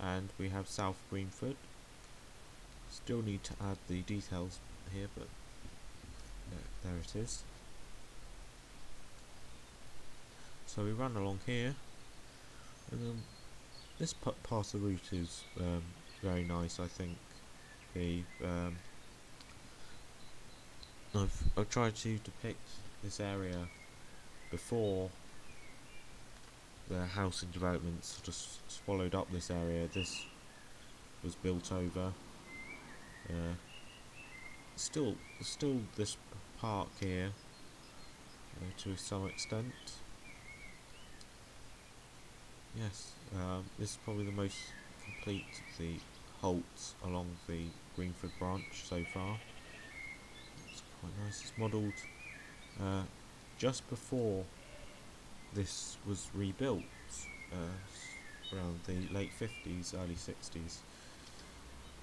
and we have South Greenford. Still need to add the details here, but there it is. So we run along here, and this part of the route is very nice, I think. I've tried to depict this area before the housing developments just swallowed up this area. This was built over. Still this park here to some extent. Yes, this is probably the most complete of the halts along the Greenford branch so far. It's quite nice. It's modelled just before this was rebuilt, around the late 50s, early 60s.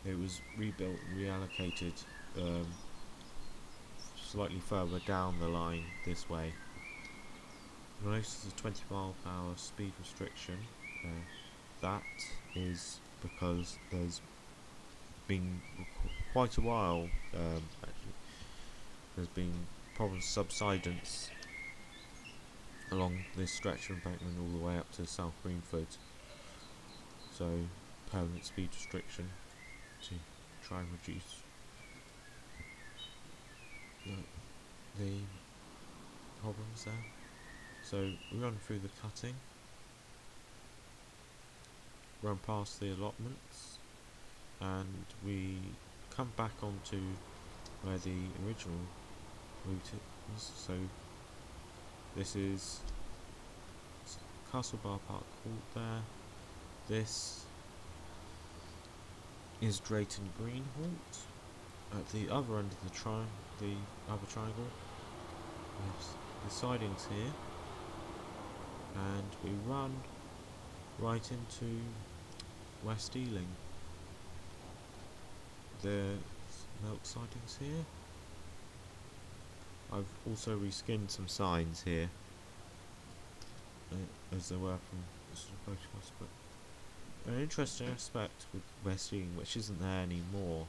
It was rebuilt and reallocated slightly further down the line this way. You'll notice there's a 20-mile-per-hour speed restriction. That is because there's been quite a while, actually, there's been problem subsidence along this stretch of embankment all the way up to South Greenford. So, permanent speed restriction to try and reduce the problems there. So we run through the cutting, run past the allotments, and we come back onto where the original route is. So this is Castle Bar Park Court there. This is Drayton Green Halt. At the other end of the other triangle, we have the sidings here, and we run right into West Ealing. The milk sidings here. I've also reskinned some signs here, as there were from the photographs, but an interesting aspect with West Ealing, which isn't there anymore,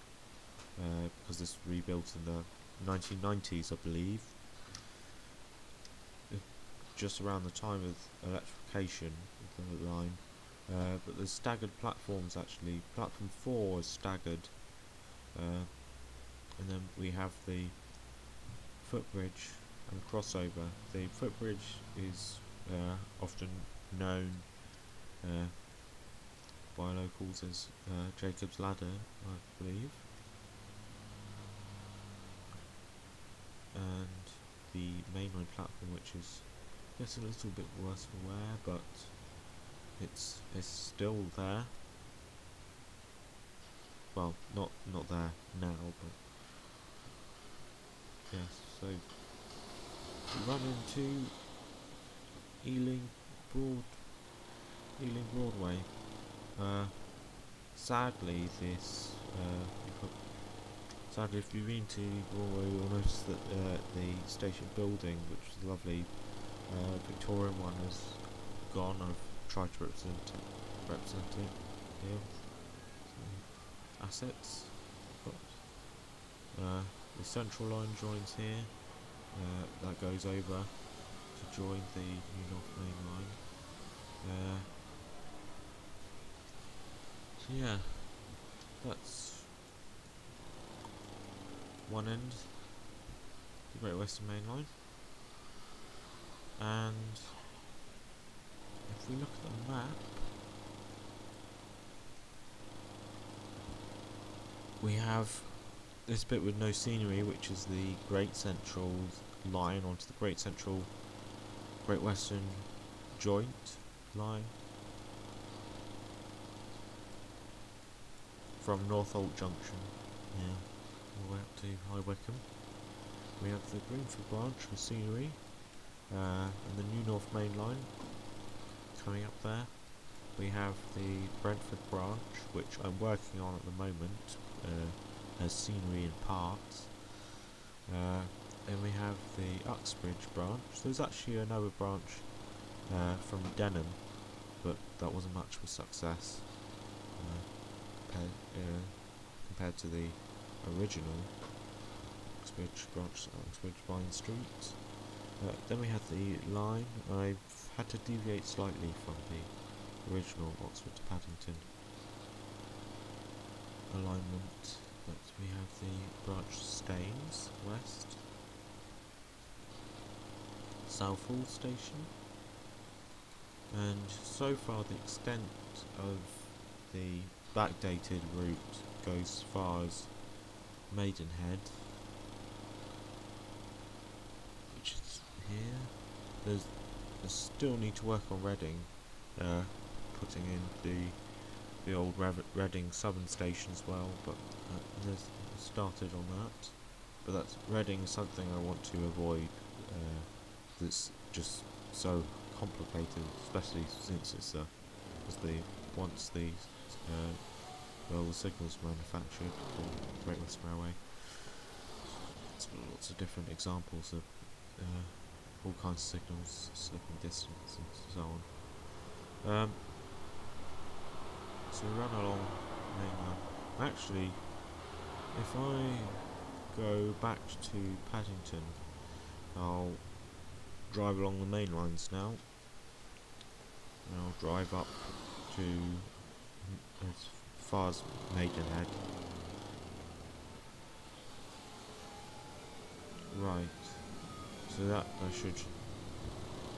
because this was rebuilt in the 1990s, I believe, just around the time of electrification of the line. But there's staggered platforms actually. Platform 4 is staggered, and then we have the footbridge and crossover. The footbridge is often known by locals as Jacob's Ladder, I believe. And the mainline platform, which is just a little bit worse for wear, but it's still there. Well, not there now, but yes. So we run into Ealing Broadway. Sadly, if you've been to Broadway, you'll notice that the station building, which was a lovely Victorian one, is gone. I've tried to represent it here. So, assets. The central line joins here. That goes over to join the New North Main line. So yeah, that's one end, the Great Western Main Line. And if we look at the map, we have this bit with no scenery, which is the Great Central line onto the Great Western joint line from Northolt Junction, all the way up to High Wycombe. We have the Greenford branch with scenery, and the New North Main Line coming up there. We have the Brentford branch, which I'm working on at the moment, as scenery in parts. Then we have the Uxbridge branch. There's actually another branch from Denham, but that wasn't much of a success. compared to the original Uxbridge branch, Uxbridge Vine Street. Then we have the line. I've had to deviate slightly from the original Oxford to Paddington alignment, but we have the branch Staines West, Southall Station, and so far the extent of the backdated route goes as far as Maidenhead, which is here. There's still need to work on Reading, putting in the old Reading Southern Station as well, but there's started on that. But that's Reading, something I want to avoid. That's just so complicated, especially since it's once the signals manufactured for Great Western Railway. There's lots of different examples of all kinds of signals, slipping distance and so on. So we run along mainland. Actually, if I go back to Paddington, I'll drive along the main lines now, and I'll drive up to as far as Maidenhead. Right, so that I should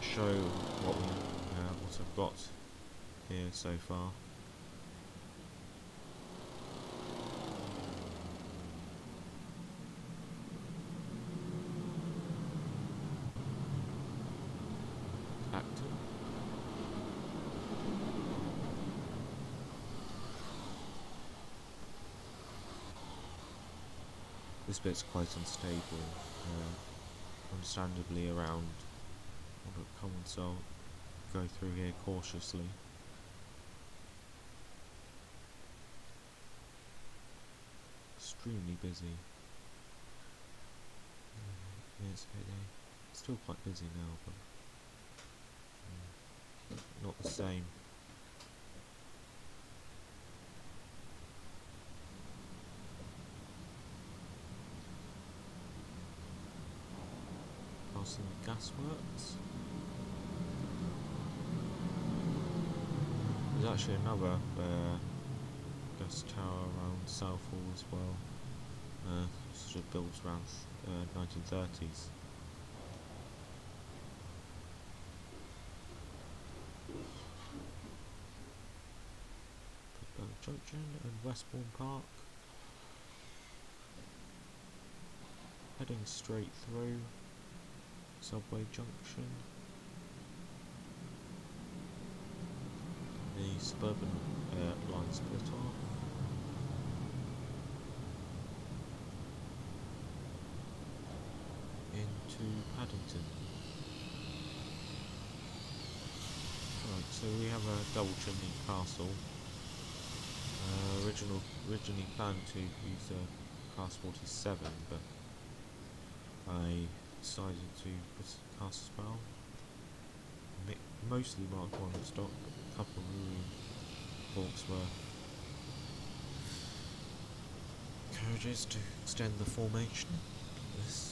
show what I've got here so far. This bit's quite unstable, understandably around common, so I'll go through here cautiously. Extremely busy. Yeah, it's still quite busy now, but not the same. Passing the gasworks. There's actually another gas tower around Southall as well. Sort of built around 1930s. Junction and Westbourne Park. Heading straight through. Subway junction. The suburban line split off. Into Paddington. Right, so we have a double chimney castle. Originally planned to use a Class 47, but I decided to put a cast spell. Mostly Mark 1 stock, but a couple of room Hawksworth carriages to extend the formation. This.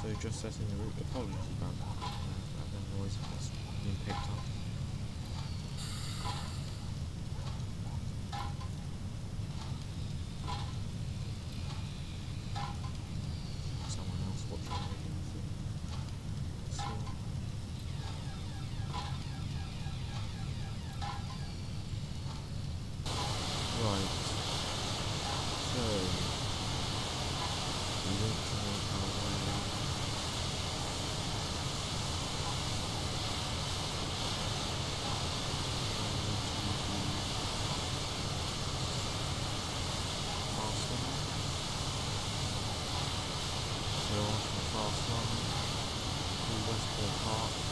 So just setting the route, apologies about that noise that's been picked up. Someone else watching the video. So. Right. So we want to make our way. last one through Westport Park.